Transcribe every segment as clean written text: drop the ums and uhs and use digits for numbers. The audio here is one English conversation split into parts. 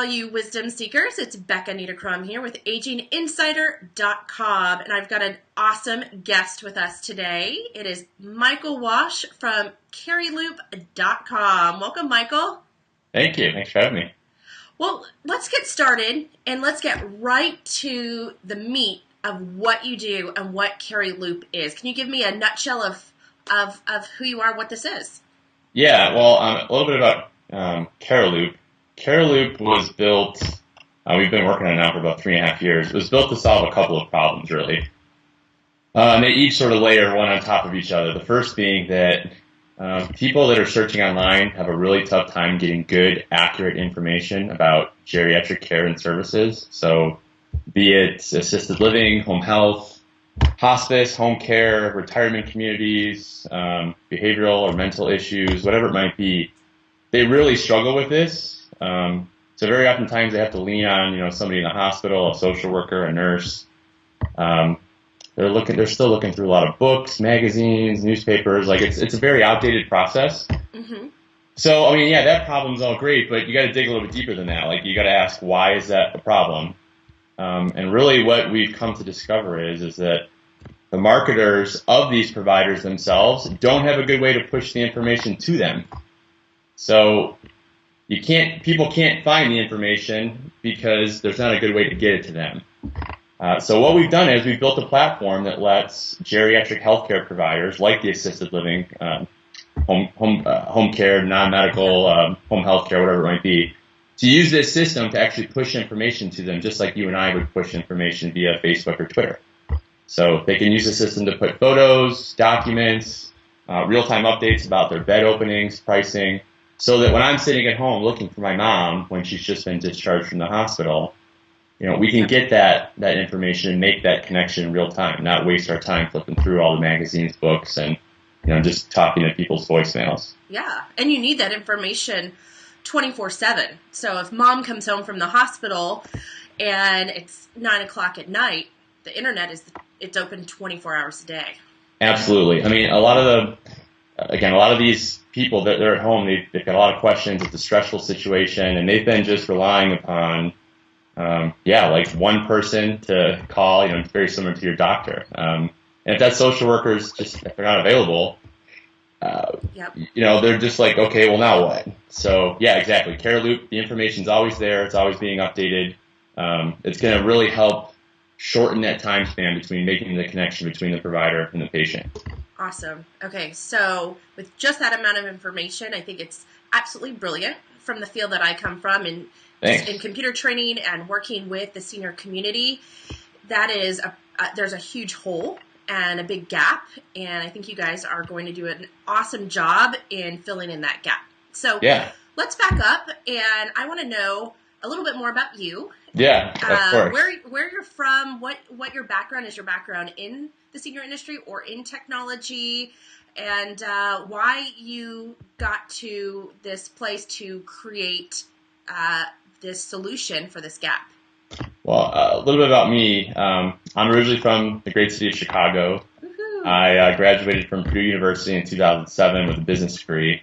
all you wisdom seekers. It's Becca Nita Crum here with AgingInsider.com, and I've got an awesome guest with us today. It is Michael Wash from Cariloop.com. Welcome, Michael. Thank you. Thanks for having me. Well, let's get started, and let's get right to the meat of what you do and what Cariloop is. Can you give me a nutshell of who you are, what this is? Yeah, well, a little bit about Cariloop. Cariloop was built, we've been working on it now for about 3.5 years. It was built to solve a couple of problems, really. And they each sort of layer one on top of each other. The first being that people that are searching online have a really tough time getting good, accurate information about geriatric care and services. So be it assisted living, home health, hospice, home care, retirement communities, behavioral or mental issues, whatever it might be, they really struggle with this. So very oftentimes they have to lean on, somebody in the hospital, a social worker, a nurse. They're still looking through a lot of books, magazines, newspapers. Like it's a very outdated process. Mm-hmm. So, that problem's all great, but you got to dig a little bit deeper than that. Like you got to ask, why is that a problem? And really what we've come to discover is that the marketers of these providers themselves don't have a good way to push the information to them. So people can't find the information because there's not a good way to get it to them. So what we've done is we've built a platform that lets geriatric healthcare providers, like the assisted living, home care, non-medical, home health care, whatever it might be, to use this system to actually push information to them, just like you and I would push information via Facebook or Twitter. So they can use the system to put photos, documents, real-time updates about their bed openings, pricing, so that when I'm sitting at home looking for my mom when she's just been discharged from the hospital, we can get that information and make that connection in real time, not waste our time flipping through all the magazines, books, and just talking to people's voicemails. Yeah, and you need that information 24/7. So if mom comes home from the hospital and it's 9 o'clock at night, the internet it's open 24 hours a day. Absolutely. A lot of these people that they're at home, they've got a lot of questions. It's a stressful situation, and they've been just relying upon, like one person to call. It's very similar to your doctor. And if that social worker's if they're not available, they're just like, okay, well now what? So yeah, exactly. Cariloop, the information's always there. It's always being updated. It's going to really help shorten that time span between making the connection between the provider and the patient. Awesome. Okay, so with just that amount of information, I think it's absolutely brilliant from the field that I come from in computer training and working with the senior community. That is there's a huge hole and a big gap, and I think you guys are going to do an awesome job in filling in that gap. So let's back up, and I want to know a little bit more about you. Yeah, of course. Where you're from, what your background is, your background in the senior industry or in technology, and why you got to this place to create this solution for this gap. Well, a little bit about me. I'm originally from the great city of Chicago. Woo-hoo. I graduated from Purdue University in 2007 with a business degree.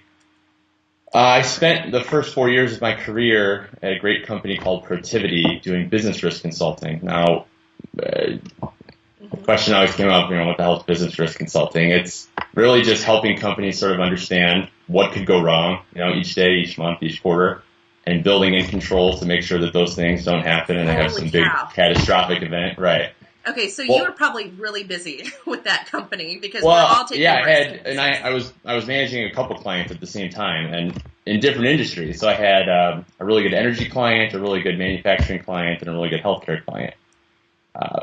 I spent the first 4 years of my career at a great company called Protiviti doing business risk consulting. Now, the question always came up, what the hell is business risk consulting? It's really just helping companies sort of understand what could go wrong, each day, each month, each quarter, and building in controls to make sure that those things don't happen and they have some big catastrophic event. Right. Okay, so you were probably really busy with that company because we're all taking risks. I was managing a couple clients at the same time and in different industries. So I had a really good energy client, a really good manufacturing client, and a really good healthcare client.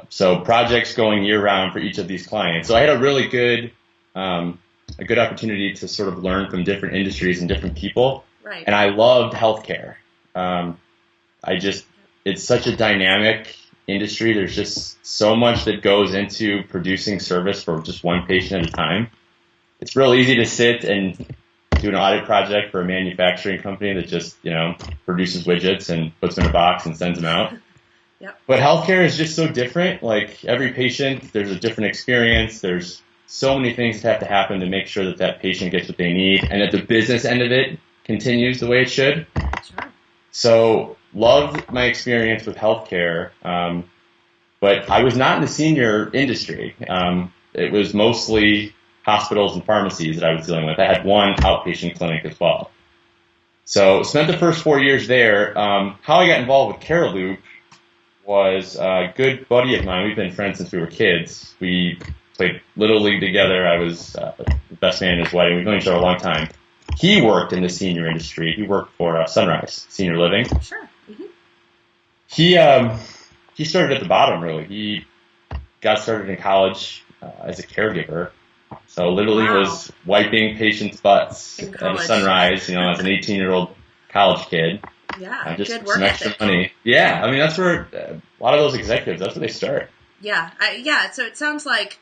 So projects going year round for each of these clients. So I had a really good opportunity to sort of learn from different industries and different people. Right. And I loved healthcare. It's such a dynamic industry. There's just so much that goes into producing service for just one patient at a time. It's real easy to sit and do an audit project for a manufacturing company that just, produces widgets and puts them in a box and sends them out. Yep. But healthcare is just so different. Like every patient, there's a different experience. There's so many things that have to happen to make sure that that patient gets what they need and that the business end of it continues the way it should. Sure. So loved my experience with healthcare, but I was not in the senior industry. It was mostly hospitals and pharmacies that I was dealing with. I had one outpatient clinic as well. So spent the first 4 years there. How I got involved with Cariloop was a good buddy of mine. We've been friends since we were kids. We played Little League together. I was the best man at his wedding. We've known each other a long time. He worked in the senior industry. He worked for Sunrise Senior Living. Sure. Mm-hmm. He started at the bottom, really. He got started in college as a caregiver. So literally was wiping patients' butts at a Sunrise, as an 18-year-old college kid. Yeah, just good work some extra ethic. money. Yeah, I mean, that's where a lot of those executives, that's where they start. Yeah, so it sounds like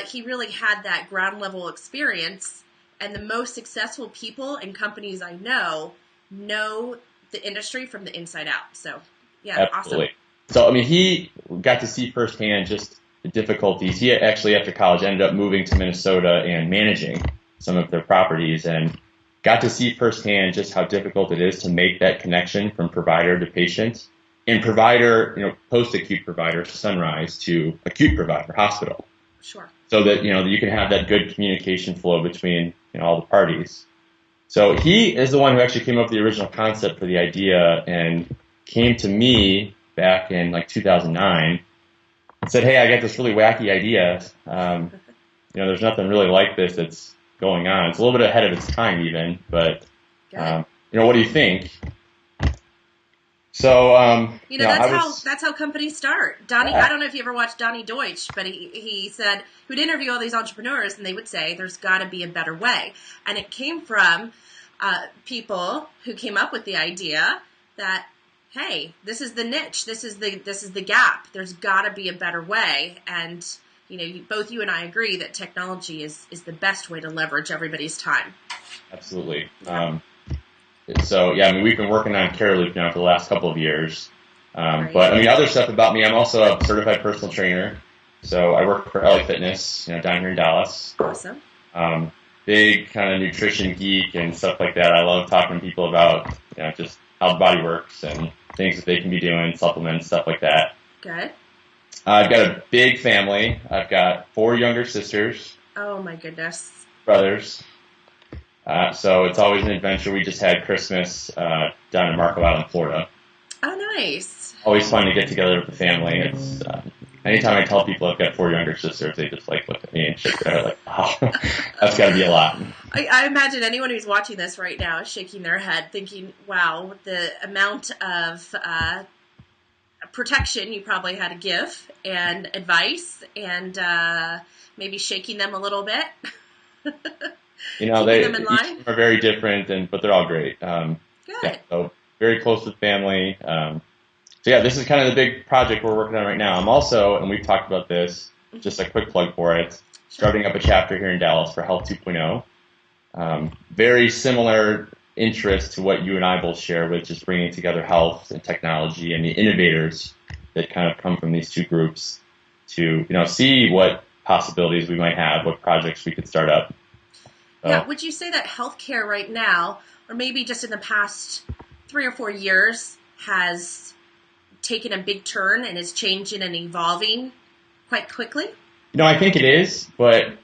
he really had that ground level experience, and the most successful people and companies I know the industry from the inside out. So, yeah, Absolutely. Awesome. So, I mean, he got to see firsthand just the difficulties. He actually, after college, ended up moving to Minnesota and managing some of their properties and got to see firsthand just how difficult it is to make that connection from provider to patient and provider, post-acute provider, Sunrise, to acute provider, hospital. Sure. So that, you can have that good communication flow between all the parties. So he is the one who actually came up with the original concept for the idea and came to me back in 2009 and said, hey, I got this really wacky idea. There's nothing really like this that's going on. It's a little bit ahead of its time even, but, what do you think? So, that's how companies start. Donnie, I don't know if you ever watched Donnie Deutsch, but he said he would interview all these entrepreneurs and they would say there's got to be a better way. And it came from people who came up with the idea that, hey, this is the niche, this is the gap. There's got to be a better way. And both you and I agree that technology is the best way to leverage everybody's time. Absolutely. So, yeah, I mean, we've been working on Cariloop now for the last couple of years. But, I mean, other stuff about me, I'm also a certified personal trainer. So I work for LA Fitness, down here in Dallas. Awesome. Big kind of nutrition geek and stuff like that. I love talking to people about, just how the body works and things that they can be doing, supplements, stuff like that. Good. I've got a big family. I've got 4 younger sisters. Oh, my goodness. Brothers. So it's always an adventure. We just had Christmas down in Marco Island, Florida. Oh, nice. Always fun to get together with the family. It's anytime I tell people I've got 4 younger sisters, they just look at me and shake their head like, oh, that's got to be a lot. I imagine anyone who's watching this right now is shaking their head thinking, wow, the amount of protection you probably had to give and advice and maybe shaking them a little bit. Each of them are very different, but they're all great. Good. Yeah, so very close with family. So yeah, this is kind of the big project we're working on right now. I'm also, and we've talked about this, just a quick plug for it, starting up a chapter here in Dallas for Health 2.0. Very similar interest to what you and I both share with just bringing together health and technology and the innovators that kind of come from these two groups to, see what possibilities we might have, what projects we could start up. Yeah, would you say that healthcare right now, or maybe just in the past 3 or 4 years, has taken a big turn and is changing and evolving quite quickly? I think it is, but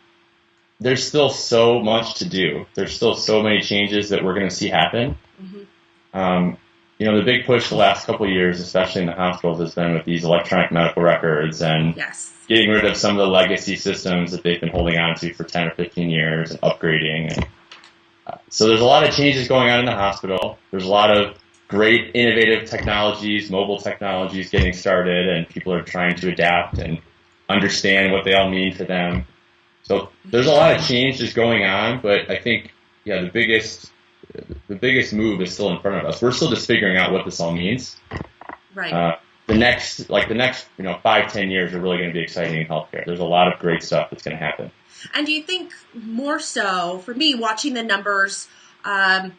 there's still so much to do. There's still so many changes that we're going to see happen. Mm-hmm. The big push the last couple of years, especially in the hospitals, has been with these electronic medical records and getting rid of some of the legacy systems that they've been holding on to for 10 or 15 years and upgrading. And so there's a lot of changes going on in the hospital. There's a lot of great innovative technologies, mobile technologies getting started, and people are trying to adapt and understand what they all mean to them. So there's a lot of changes going on, but I think, the biggest move is still in front of us. We're still just figuring out what this all means. Right. The next 5-10 years are really going to be exciting in healthcare. There's a lot of great stuff that's going to happen. And do you think more so, for me, watching the numbers, I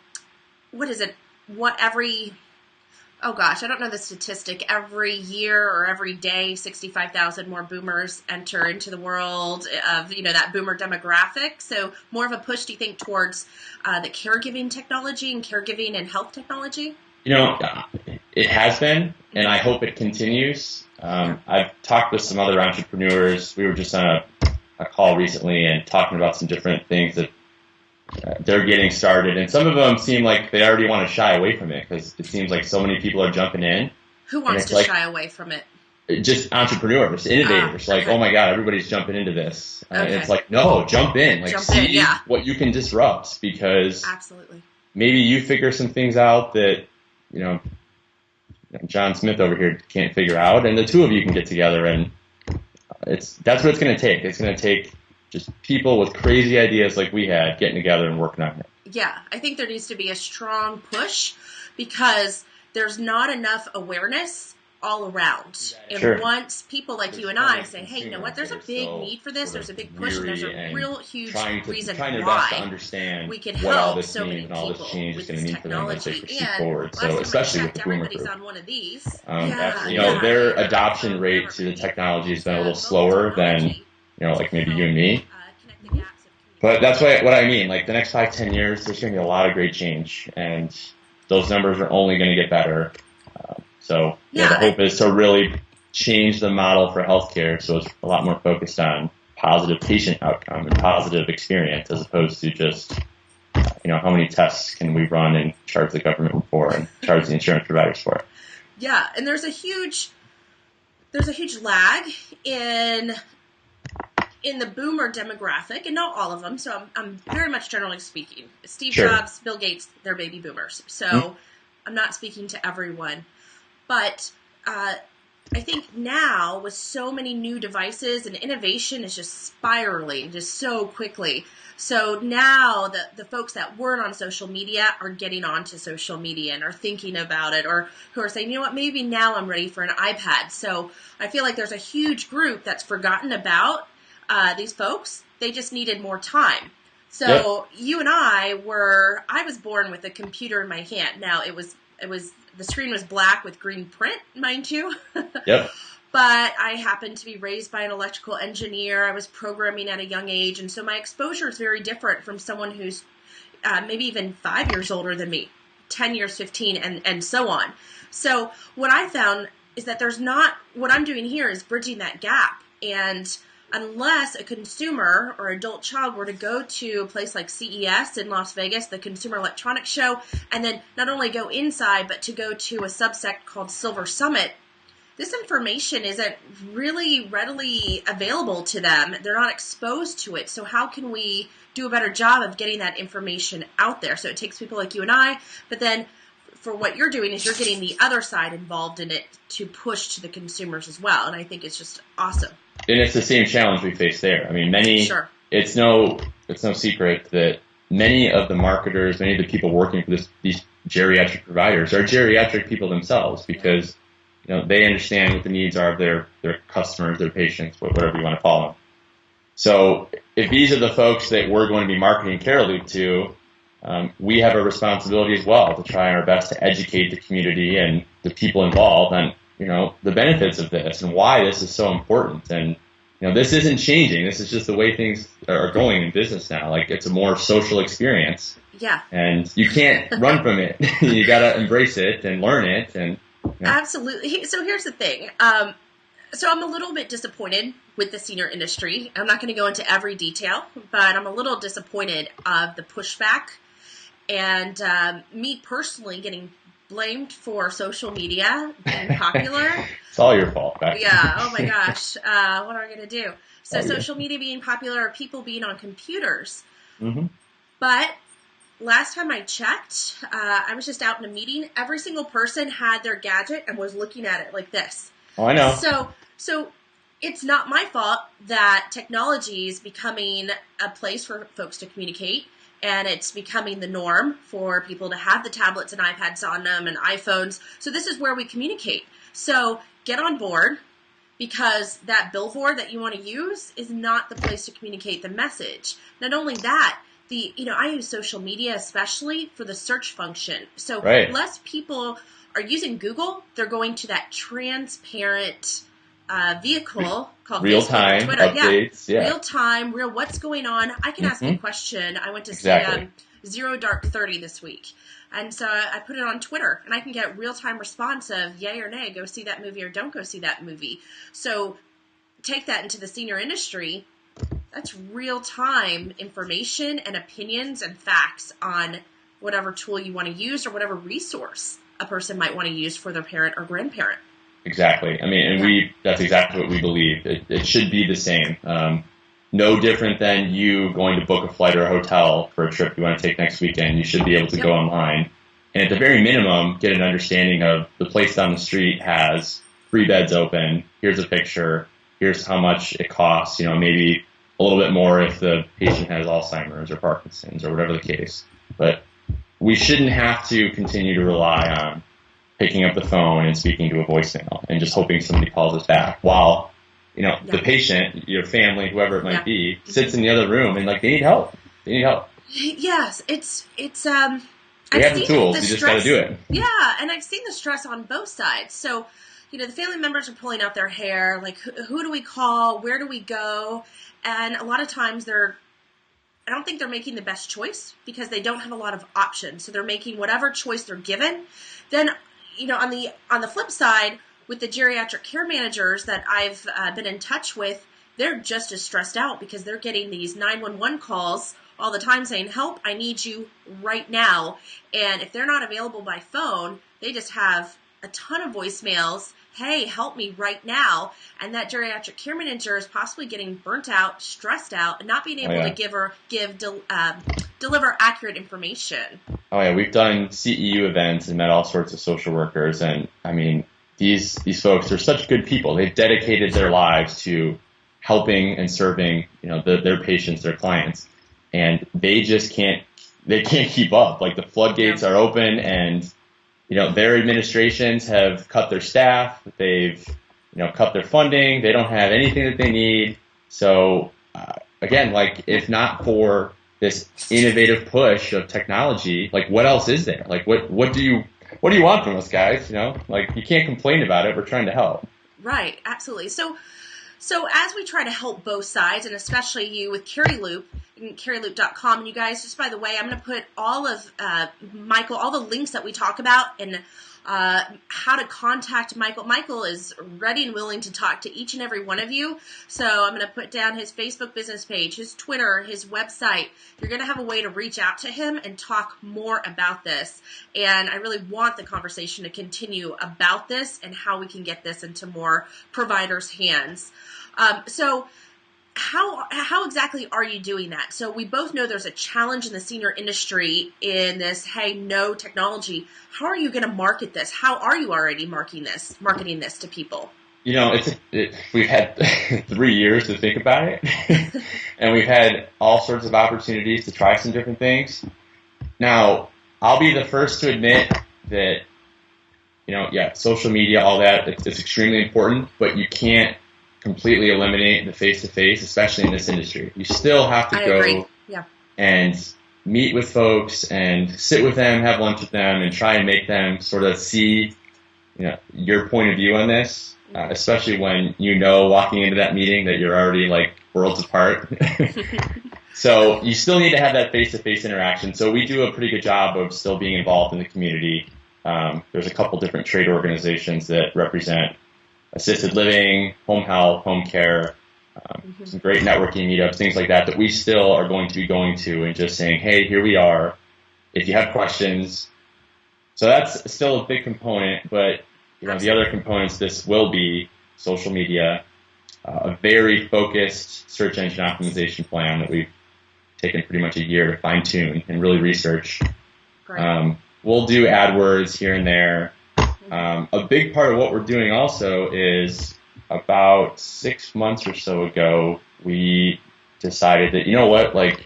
don't know the statistic, every year or every day, 65,000 more boomers enter into the world of, that boomer demographic. So more of a push, do you think, towards the caregiving technology and caregiving and health technology? It It has been, and I hope it continues. I've talked with some other entrepreneurs. We were just on a call recently and talking about some different things that they're getting started, and some of them seem like they already want to shy away from it because it seems like so many people are jumping in. Who wants to shy away from it? Just entrepreneurs, innovators. Like, oh my God, everybody's jumping into this. And it's like, no, jump in. Like, see what you can disrupt, because absolutely, maybe you figure some things out that, John Smith over here can't figure out, and the two of you can get together, and that's what it's going to take. It's going to take just people with crazy ideas like we had getting together and working on it. Yeah, I think there needs to be a strong push because there's not enough awareness all around. And once people like you and I say, hey, you know what, there's a big need for this, there's a big push, and there's a real huge reason why we can help so many people with this technology. And so especially with the boomer group. On one of these. Their adoption rate to the technology has been a little slower than, like maybe you and me. But that's what I mean. Like the next 5-10 years, there's going to be a lot of great change, and those numbers are only going to get better. So the hope is to really change the model for healthcare so it's a lot more focused on positive patient outcome and positive experience as opposed to just, how many tests can we run and charge the government for and charge the insurance providers for it. Yeah, and there's a huge lag in the boomer demographic, and not all of them, so I'm very much generally speaking. Steve Jobs, Bill Gates, they're baby boomers. So I'm not speaking to everyone. But I think now with so many new devices and innovation is just spiraling just so quickly. So now the folks that weren't on social media are getting onto social media and are thinking about it, or who are saying, maybe now I'm ready for an iPad. So I feel like there's a huge group that's forgotten about these folks. They just needed more time. So you and I was born with a computer in my hand. Now it was the screen was black with green print, mind you. Yep. But I happened to be raised by an electrical engineer. I was programming at a young age, and so my exposure is very different from someone who's maybe even 5 years older than me, 10 years, 15, and so on. So what I found is that what I'm doing here is bridging that gap. And unless a consumer or adult child were to go to a place like CES in Las Vegas, the Consumer Electronics Show, and then not only go inside, but to go to a subsect called Silver Summit, this information isn't really readily available to them. They're not exposed to it. So how can we do a better job of getting that information out there? So it takes people like you and I, but then for what you're doing is you're getting the other side involved in it to push to the consumers as well. And I think it's just awesome. And it's the same challenge we face there. I mean, it's no secret that many of the marketers, many of the people working for these geriatric providers are geriatric people themselves because, they understand what the needs are of their customers, their patients, whatever you want to call them. So if these are the folks that we're going to be marketing Cariloop to, we have a responsibility as well to try our best to educate the community and the people involved on the benefits of this and why this is so important. And, this isn't changing. This is just the way things are going in business now. Like, it's a more social experience. Yeah. And you can't run from it. You got to embrace it and learn it. And Absolutely. So here's the thing. So I'm a little bit disappointed with the senior industry. I'm not going to go into every detail, but I'm a little disappointed of the pushback and me personally getting blamed for social media being popular. It's all your fault. Right? Yeah. Oh my gosh. What am I going to do? So social media being popular, or people being on computers. Mm-hmm. But last time I checked, I was just out in a meeting. Every single person had their gadget and was looking at it like this. Oh, I know. So it's not my fault that technology is becoming a place for folks to communicate. And it's becoming the norm for people to have the tablets and iPads on them and iPhones. So this is where we communicate. So get on board, because that billboard that you want to use is not the place to communicate the message. Not only that, I use social media especially for the search function. So less people are using Google. They're going to that transparent vehicle called real-time Twitter. updates. Yeah. Real-time, what's going on. I can ask a question. I went to see Zero Dark 30 this week. And so I put it on Twitter, and I can get real-time response of yay or nay, go see that movie or don't go see that movie. So take that into the senior industry. That's real-time information and opinions and facts on whatever tool you want to use or whatever resource a person might want to use for their parent or grandparent. Exactly. I mean, and that's exactly what we believe. It should be the same. No different than you going to book a flight or a hotel for a trip you want to take next weekend. You should be able to go online and at the very minimum get an understanding of the place down the street has 3 beds open. Here's a picture. Here's how much it costs. Maybe a little bit more if the patient has Alzheimer's or Parkinson's or whatever the case. But we shouldn't have to continue to rely on picking up the phone and speaking to a voicemail and just hoping somebody calls us back while the patient, your family, whoever it might be, sits in the other room and they need help. They need help. Yes, it's we have the tools. You just got to do it. Yeah, and I've seen the stress on both sides. So, the family members are pulling out their hair. Like, who do we call? Where do we go? And a lot of times I don't think they're making the best choice because they don't have a lot of options. So they're making whatever choice they're given. Then, on the flip side, with the geriatric care managers that I've been in touch with, they're just as stressed out because they're getting these 911 calls all the time saying, help, I need you right now. And if they're not available by phone, they just have a ton of voicemails, hey, help me right now. And that geriatric care manager is possibly getting burnt out, stressed out, and not being able to deliver accurate information. Oh, yeah, we've done CEU events and met all sorts of social workers. And, I mean, these folks are such good people. They've dedicated their lives to helping and serving, their patients, their clients. And they just can't keep up. Like the floodgates are open and, their administrations have cut their staff. They've, cut their funding. They don't have anything that they need. So, again, if not for this innovative push of technology, what else is there? What do you want from us, guys? You can't complain about it. We're trying to help. Right. Absolutely. So as we try to help both sides, and especially you with Cariloop, Cariloop.com, and you guys, just by the way, I'm going to put all of Michael, all the links that we talk about, and how to contact Michael. Michael is ready and willing to talk to each and every one of you. So I'm going to put down his Facebook business page, his Twitter, his website. You're going to have a way to reach out to him and talk more about this. And I really want the conversation to continue about this and how we can get this into more providers' hands. So how exactly are you doing that? So we both know there's a challenge in the senior industry in this, hey, no technology. How are you going to market this? How are you already marketing this to people? We've had 3 years to think about it, and we've had all sorts of opportunities to try some different things. Now, I'll be the first to admit that, social media, all that, it's extremely important, but you can't completely eliminate the face-to-face, especially in this industry. You still have to go and meet with folks and sit with them, have lunch with them, and try and make them sort of see, your point of view on this, especially when walking into that meeting that you're already worlds apart. So you still need to have that face-to-face interaction. So we do a pretty good job of still being involved in the community. There's a couple different trade organizations that represent assisted living, home health, home care, some great networking meetups, things like that we still are going to be going to and just saying, hey, here we are. If you have questions. So that's still a big component, but the other components, this will be social media, a very focused search engine optimization plan that we've taken pretty much a year to fine tune and really research. We'll do AdWords here and there. A big part of what we're doing also is about 6 months or so ago, we decided that,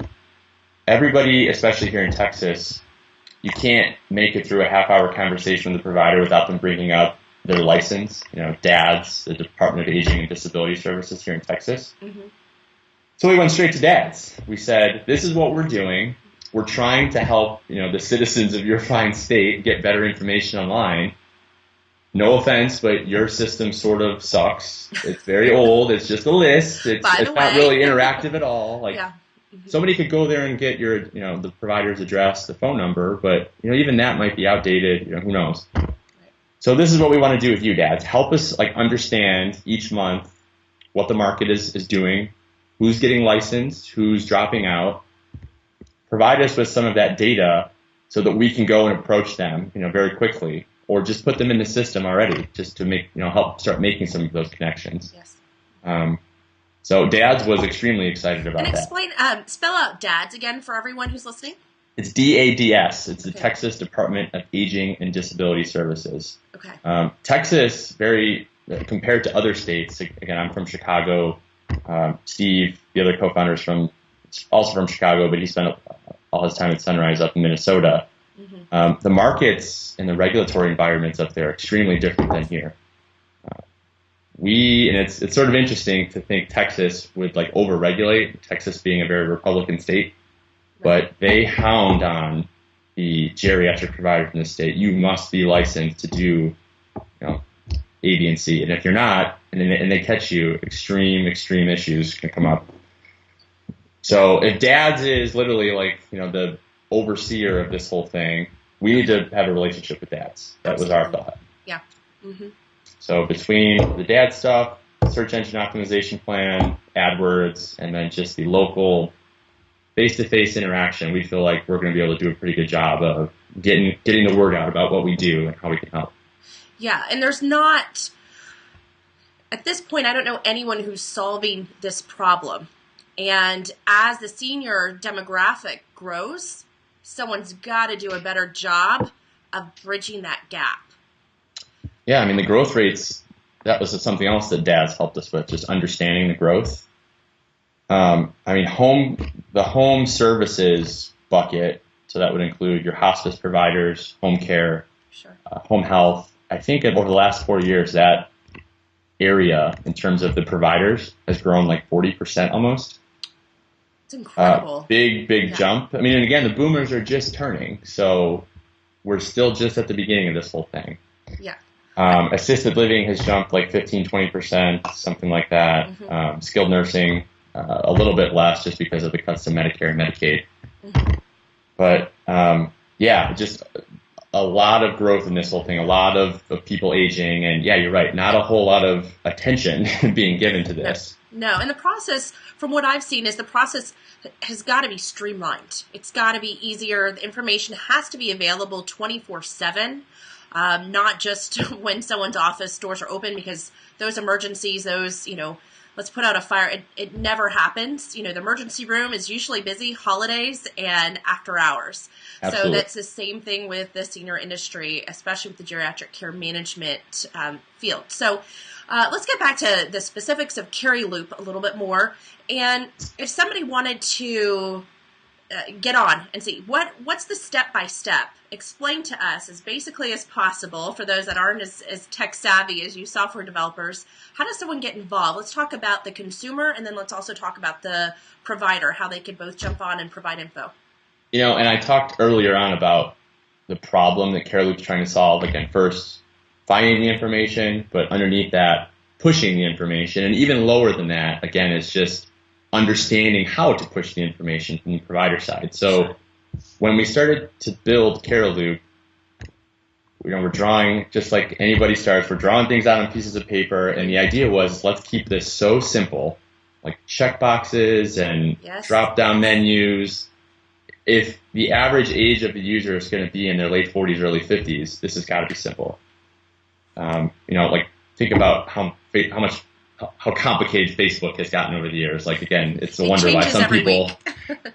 everybody, especially here in Texas, you can't make it through a half-hour conversation with the provider without them bringing up their license, DADS, the Department of Aging and Disability Services here in Texas. So we went straight to DADS. We said, this is what we're doing. We're trying to help, the citizens of your fine state get better information online. No offense, but your system sort of sucks. It's very old. It's just a list. It's not really interactive at all. Somebody could go there and get your, the provider's address, the phone number, but, even that might be outdated. Who knows? Right. So this is what we want to do with you, dads. Help us understand each month what the market is doing, who's getting licensed, who's dropping out. Provide us with some of that data so that we can go and approach them, very quickly, or just put them in the system already, just to make, help start making some of those connections. Yes. So DADS was extremely excited about that. And explain, spell out DADS again for everyone who's listening. It's DADS. It's the Texas Department of Aging and Disability Services. Okay. Texas, compared to other states, again, I'm from Chicago. Steve, the other co-founder, is also from Chicago, but he spent all his time at Sunrise up in Minnesota. Mm-hmm. The markets and the regulatory environments up there are extremely different than here. And it's sort of interesting to think Texas would over-regulate, Texas being a very Republican state, but they hound on the geriatric providers in the state. You must be licensed to do, A, B, and C. And if you're not, and they catch you, extreme issues can come up. So if DADS is literally the overseer of this whole thing, we need to have a relationship with DADS. That was our thought. Yeah. Mm-hmm. So between the DADS stuff, search engine optimization plan, AdWords, and then just the local face-to-face interaction, we feel like we're going to be able to do a pretty good job of getting the word out about what we do and how we can help. Yeah, and there's not, at this point, I don't know anyone who's solving this problem. And as the senior demographic grows, someone's got to do a better job of bridging that gap. Yeah, the growth rates, that was something else that DADS helped us with, just understanding the growth. The home services bucket, so that would include your hospice providers, home care, sure. Home health. I think over the last 4 years, that area in terms of the providers has grown 40% almost. It's incredible. Big jump. And again, the boomers are just turning, so we're still just at the beginning of this whole thing. Yeah. Assisted living has jumped 15, 20%, something like that. Mm-hmm. Skilled nursing, a little bit less just because of the cuts to Medicare and Medicaid. Mm-hmm. But, just a lot of growth in this whole thing, a lot of people aging. And yeah, you're right, not a whole lot of attention being given to this. No, and the process, from what I've seen, is the process has got to be streamlined. It's got to be easier. The information has to be available 24/7. Not just when someone's office doors are open, because those emergencies, let's put out a fire, it never happens. The emergency room is usually busy holidays and after hours. Absolutely. So that's the same thing with the senior industry, especially with the geriatric care management field. So let's get back to the specifics of Cariloop a little bit more. And if somebody wanted to get on and see what's the step-by-step, explain to us as basically as possible for those that aren't as tech savvy as you software developers. How does someone get involved? Let's talk about the consumer, and then let's also talk about the provider, how they could both jump on and provide info. And I talked earlier on about the problem that Cariloop's trying to solve. Again, first finding the information, but underneath that, pushing the information, and even lower than that, again, is just understanding how to push the information from the provider side. So when we started to build Cariloop, we're drawing, just like anybody starts, we're drawing things out on pieces of paper, and the idea was, let's keep this so simple, like checkboxes and drop-down menus. If the average age of the user is going to be in their late 40s, early 50s, this has got to be simple. Think about how complicated Facebook has gotten over the years. Again, it's a wonder why some people.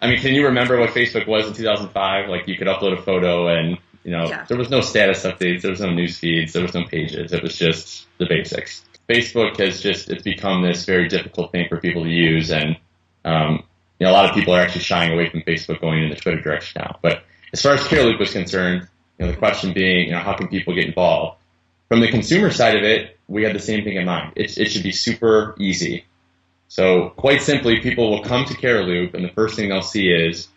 Can you remember what Facebook was in 2005? You could upload a photo, and there was no status updates, there was no news feeds, there was no pages. It was just the basics. Facebook has it's become this very difficult thing for people to use, and a lot of people are actually shying away from Facebook, going in the Twitter direction now. But as far as Cariloop was concerned, the question being, how can people get involved? From the consumer side of it, we had the same thing in mind. It should be super easy. So quite simply, people will come to Cariloop, and the first thing they'll see is,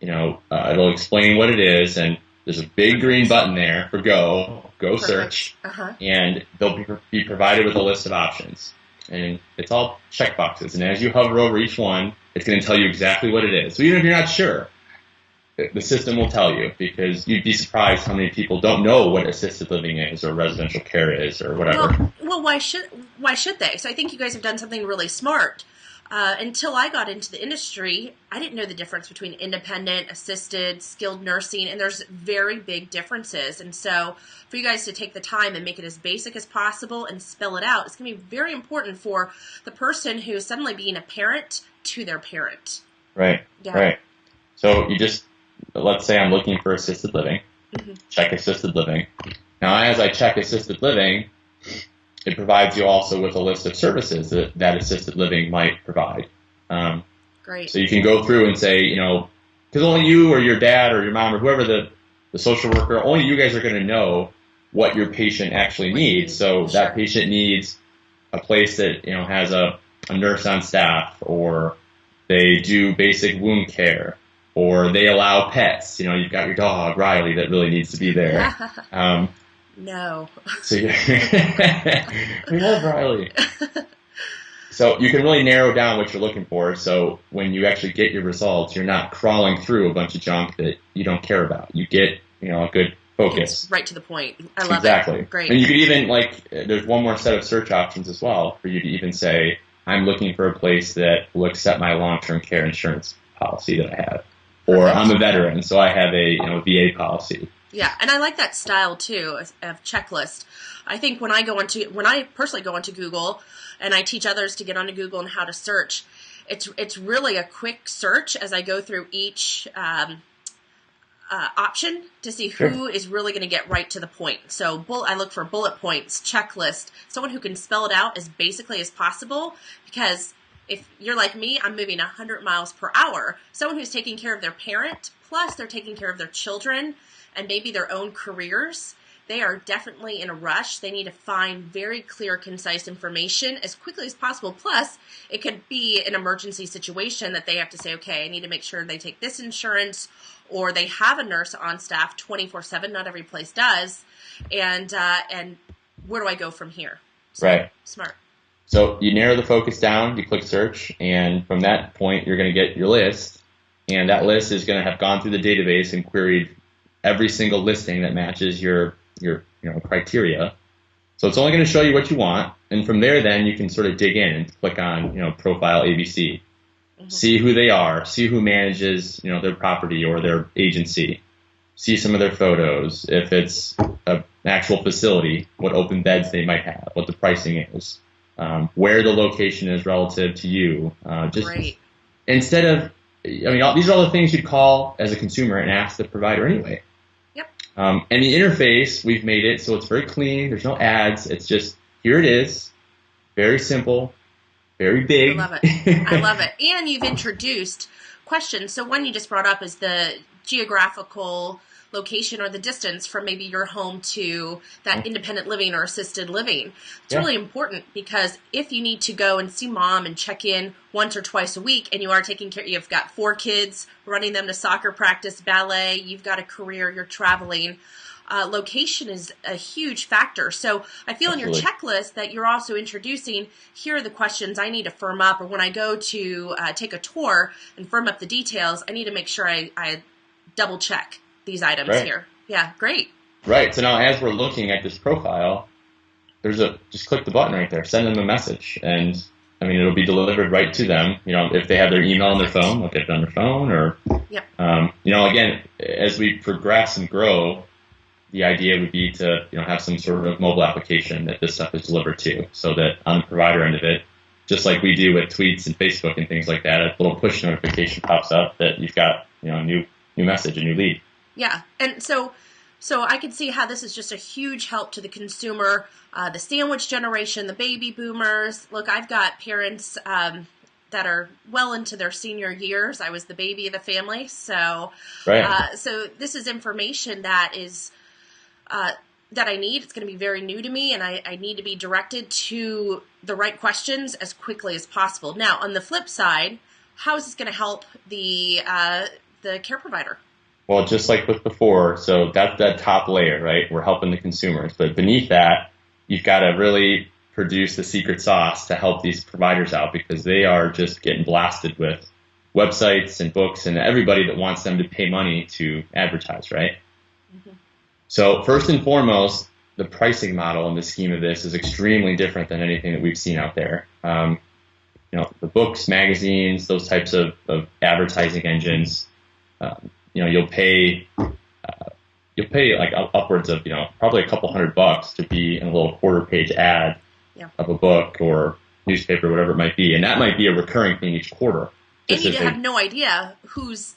it'll explain what it is, and there's a big green button there for go search, and they'll be provided with a list of options. And it's all checkboxes. And as you hover over each one, It's going to tell you exactly what it is. So even if you're not sure, the system will tell you, because you'd be surprised how many people don't know what assisted living is or residential care is or whatever. Well, why should they? So I think you guys have done something really smart. Until I got into the industry, I didn't know the difference between independent, assisted, skilled nursing, and there's very big differences. And so for you guys to take the time and make it as basic as possible and spell it out, it's going to be very important for the person who's suddenly being a parent to their parent. Right, right. So you just, let's say I'm looking for assisted living, check assisted living. Now, as I check assisted living, it provides you also with a list of services that assisted living might provide. Great. So you can go through and say, because only you or your dad or your mom or whoever the social worker, only you guys are going to know what your patient actually needs. So that patient needs a place that, has a nurse on staff, or they do basic wound care, or they allow pets. You've got your dog, Riley, that really needs to be there. No. So we love Riley. So you can really narrow down what you're looking for. So when you actually get your results, you're not crawling through a bunch of junk that you don't care about. You get, a good focus. It's right to the point. I love it. Exactly. Great. And you could even, there's one more set of search options as well for you to even say, I'm looking for a place that will accept my long-term care insurance policy that I have. Or I'm a veteran, so I have a VA policy. Yeah, and I like that style too of checklist. I think when I personally go onto Google, and I teach others to get onto Google and how to search, it's really a quick search as I go through each option to see who is really going to get right to the point. So I look for bullet points, checklist, someone who can spell it out as basically as possible, because if you're like me, I'm moving 100 miles per hour. Someone who's taking care of their parent, plus they're taking care of their children and maybe their own careers, they are definitely in a rush. They need to find very clear, concise information as quickly as possible. Plus, it could be an emergency situation that they have to say, okay, I need to make sure they take this insurance, or they have a nurse on staff 24/7. Not every place does. And where do I go from here? So, right. Smart. So you narrow the focus down, you click search, and from that point, you're going to get your list. And that list is going to have gone through the database and queried every single listing that matches your criteria. So it's only going to show you what you want. And from there, then you can sort of dig in and click on, profile ABC, see who they are, see who manages, their property or their agency, see some of their photos. If it's an actual facility, what open beds they might have, what the pricing is, where the location is relative to you. Great. Instead of, these are all the things you'd call as a consumer and ask the provider anyway. Yep. And the interface, we've made it so it's very clean. There's no ads. It's just, here it is. Very simple, very big. I love it. I love it. And you've introduced questions. So one you just brought up is the geographical location or the distance from maybe your home to that independent living or assisted living. It's really important, because if you need to go and see mom and check in once or twice a week, and you are taking care, you've got 4 kids, running them to soccer practice, ballet, you've got a career, you're traveling, location is a huge factor. So I feel in your checklist that you're also introducing, here are the questions I need to firm up, or when I go to take a tour and firm up the details, I need to make sure I double check these items here. Yeah, great. Right. So now as we're looking at this profile, just click the button right there, send them a message, and it'll be delivered right to them. If they have their email on their phone, they'll get it on their phone, or, again, as we progress and grow, the idea would be to, have some sort of mobile application that this stuff is delivered to, so that on the provider end of it, just like we do with tweets and Facebook and things like that, a little push notification pops up that you've got, a new message, a new lead. Yeah, and so I can see how this is just a huge help to the consumer, the sandwich generation, the baby boomers. Look, I've got parents that are well into their senior years. I was the baby of the family, so so this is information that is that I need. It's going to be very new to me, and I need to be directed to the right questions as quickly as possible. Now, on the flip side, how is this going to help the care provider? Well, just like with before, so that's that top layer, right? We're helping the consumers. But beneath that, you've got to really produce the secret sauce to help these providers out, because they are just getting blasted with websites and books and everybody that wants them to pay money to advertise, right? Mm-hmm. So first and foremost, the pricing model in the scheme of this is extremely different than anything that we've seen out there. The books, magazines, those types of advertising engines, you'll pay like upwards of, probably a couple $100 to be in a little quarter-page ad of a book or newspaper, whatever it might be. And that might be a recurring thing each quarter. And you have no idea who's...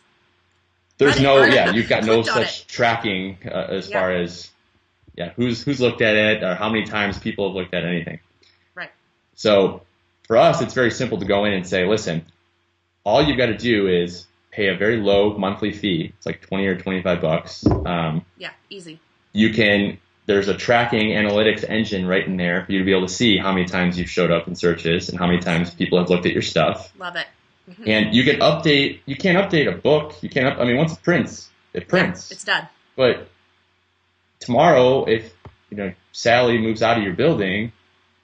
You've got no such tracking as far as, who's looked at it or how many times people have looked at anything. Right. So for us, it's very simple to go in and say, listen, all you've got to do is pay a very low monthly fee. It's like $20 or $25. Easy. There's a tracking analytics engine right in there for you to be able to see how many times you've showed up in searches and how many times people have looked at your stuff. Love it. Mm-hmm. And you can't update a book. Once it prints. It's done. But tomorrow, if, Sally moves out of your building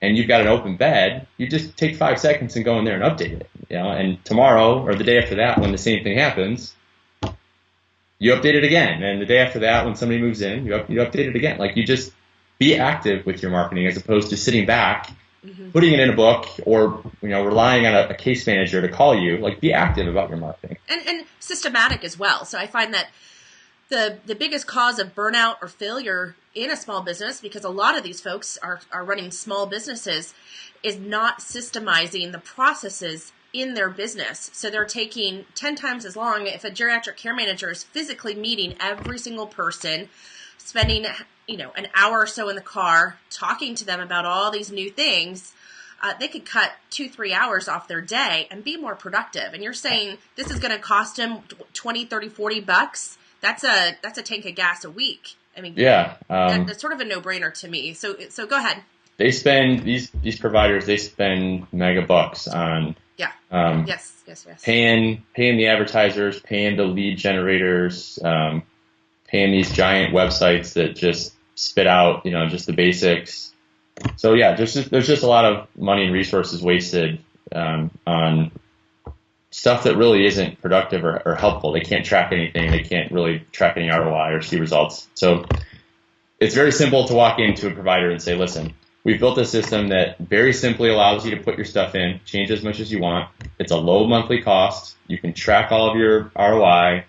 and you've got an open bed, you just take 5 seconds and go in there and update it. And tomorrow or the day after that, when the same thing happens, you update it again. And the day after that, when somebody moves in, you update it again. Like, you just be active with your marketing as opposed to sitting back, putting it in a book or, relying on a case manager to call you. Like, be active about your marketing. And systematic as well. So I find that the biggest cause of burnout or failure in a small business, because a lot of these folks are running small businesses, is not systemizing the processes in their business. So they're taking 10 times as long. If a geriatric care manager is physically meeting every single person, spending, an hour or so in the car, talking to them about all these new things, they could cut 2-3 hours off their day and be more productive. And you're saying this is going to cost them $20, $30, $40. That's a tank of gas a week. I mean, that's sort of a no-brainer to me. So go ahead. They spend these providers. They spend mega bucks on yes. Paying the advertisers, paying the lead generators, paying these giant websites that just spit out just the basics. So there's just a lot of money and resources wasted on stuff that really isn't productive or helpful. They can't track anything. They can't really track any ROI or see results. So it's very simple to walk into a provider and say, listen, we've built a system that very simply allows you to put your stuff in, change as much as you want. It's a low monthly cost. You can track all of your ROI.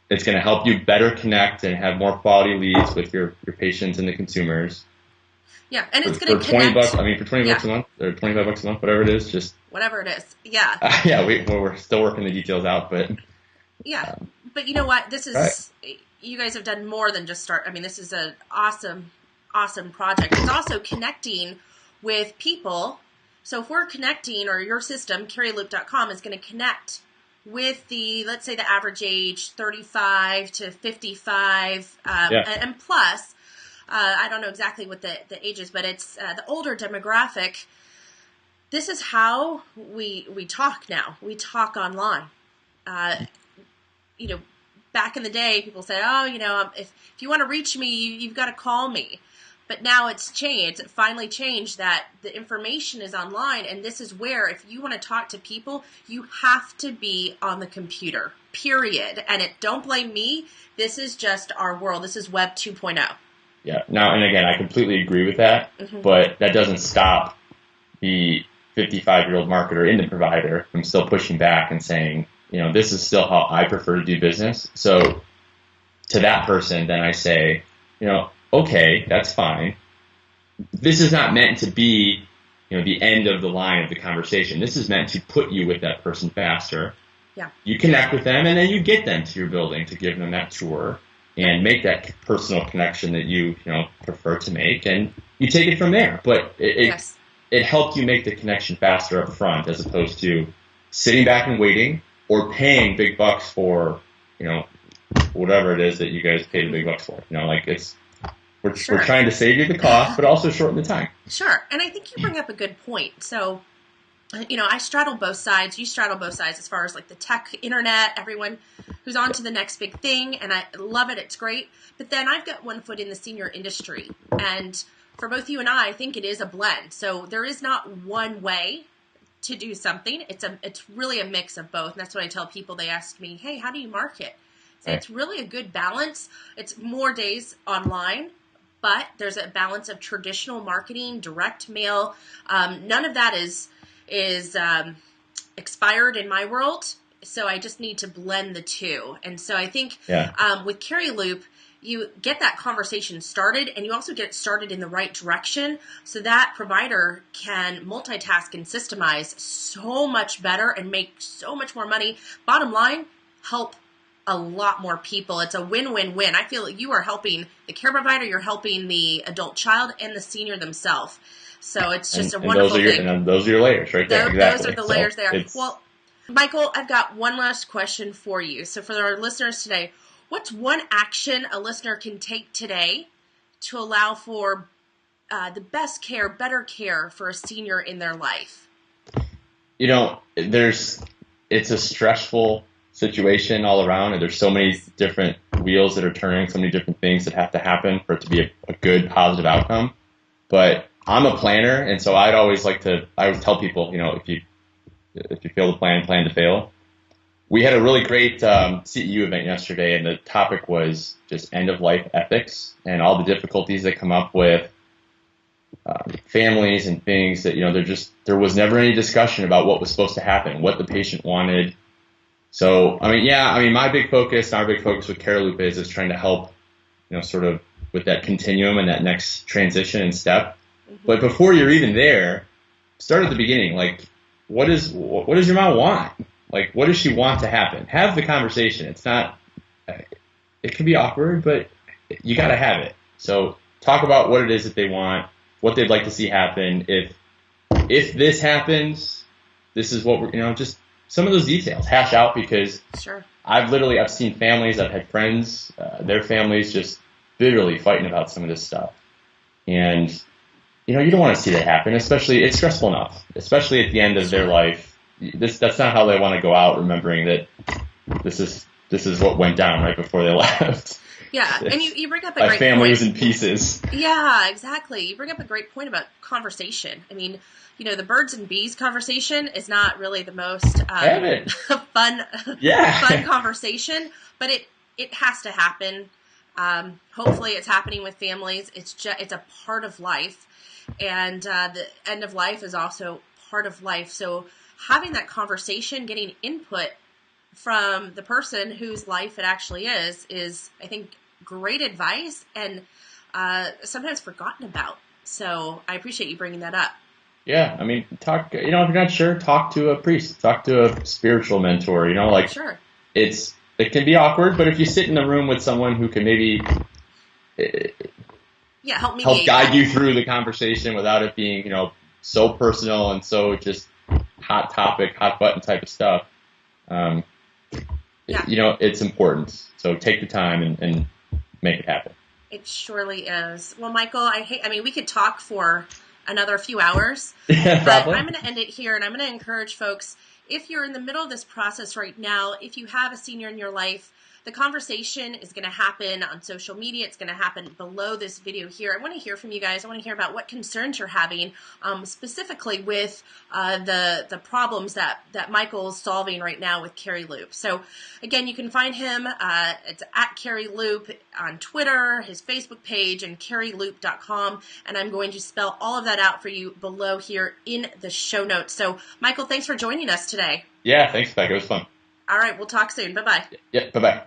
It's going to help you better connect and have more quality leads with your patients and the consumers. Yeah, and it's going to connect. $20. For $20 a month or $25 a month, whatever it is, just whatever it is. Yeah. We're still working the details out, but but you know what? This is right. You guys have done more than just start. I mean, this is an awesome project. It's also connecting with people. So if we're connecting, or your system, Cariloop.com, is going to connect with let's say the average age 35 to 55 and plus. I don't know exactly what the age is, but it's the older demographic. This is how we talk now. We talk online. Back in the day, people said, if you want to reach me, you've got to call me. But now it's changed. It finally changed that the information is online, and this is where, if you want to talk to people, you have to be on the computer, period. And don't blame me. This is just our world. This is Web 2.0. Yeah. Now, and again, I completely agree with that, but that doesn't stop the 55-year-old marketer in the provider from still pushing back and saying, this is still how I prefer to do business. So to that person, then I say, okay, that's fine. This is not meant to be, the end of the line of the conversation. This is meant to put you with that person faster. Yeah. You connect with them, and then you get them to your building to give them that tour and make that personal connection that you prefer to make, and you take it from there. But it helped you make the connection faster up front, as opposed to sitting back and waiting or paying big bucks for whatever it is that you guys pay the big bucks for. We're trying to save you the cost, but also shorten the time. Sure, and I think you bring up a good point. So, I straddle both sides. You straddle both sides as far as like the tech, internet, everyone who's on to the next big thing, and I love it. It's great. But then I've got one foot in the senior industry, and for both you and I think it is a blend. So there is not one way to do something. It's really a mix of both. And that's what I tell people. They ask me, hey, how do you market? So It's really a good balance. It's more days online, but there's a balance of traditional marketing, direct mail. None of that is expired in my world. So I just need to blend the two. And so I think with Cariloop, you get that conversation started, and you also get it started in the right direction so that provider can multitask and systemize so much better and make so much more money. Bottom line, help a lot more people. It's a win-win-win. I feel like you are helping the care provider, you're helping the adult child and the senior themselves. So it's just a wonderful thing. And those are your layers right there. Those are the layers there. Well, Michael, I've got one last question for you. So for our listeners today, what's one action a listener can take today to allow for the best care, better care for a senior in their life? It's a stressful situation all around, and there's so many different wheels that are turning, so many different things that have to happen for it to be a good, positive outcome. But I'm a planner, and so I always tell people, if you fail to plan to fail. We had a really great CEU event yesterday, and the topic was just end-of-life ethics and all the difficulties that come up with families and things that, there was never any discussion about what was supposed to happen, what the patient wanted. So, my big focus, our big focus with Cariloop is trying to help, sort of with that continuum and that next transition and step. Mm-hmm. But before you're even there, start at the beginning. Like, what does your mom want? Like, what does she want to happen? Have the conversation. It's not, it can be awkward, but you got to have it. So talk about what it is that they want, what they'd like to see happen. If this happens, this is what we're, just some of those details hash out, because sure. I've seen families, I've had friends, their families just bitterly fighting about some of this stuff. And, you don't want to see that happen, especially, it's stressful enough, especially at the end of their life. That's not how they want to go out, remembering that this is what went down right before they left. Yeah, and you bring up a great point. My family was in pieces. Yeah, exactly. You bring up a great point about conversation. I mean, the birds and bees conversation is not really the most fun conversation, but it has to happen. Hopefully, it's happening with families. It's a part of life, and the end of life is also part of life. So having that conversation, getting input from the person whose life it actually is, I think, great advice and sometimes forgotten about. So I appreciate you bringing that up. Yeah, talk, if you're not sure, talk to a priest, talk to a spiritual mentor, Sure. It can be awkward, but if you sit in the room with someone who can maybe help guide you through the conversation without it being, so personal and so just hot topic, hot button type of stuff, it's important. So take the time and make it happen. It surely is. Well, Michael, we could talk for another few hours, but I'm going to end it here, and I'm going to encourage folks, if you're in the middle of this process right now, if you have a senior in your life, the conversation is going to happen on social media. It's going to happen below this video here. I want to hear from you guys. I want to hear about what concerns you're having, specifically with the problems that Michael's solving right now with Cariloop. So, again, you can find him. It's at Cariloop on Twitter, his Facebook page, and cariloop.com. And I'm going to spell all of that out for you below here in the show notes. So, Michael, thanks for joining us today. Yeah, thanks, Becca. It was fun. All right, we'll talk soon. Bye-bye. Yeah, bye-bye.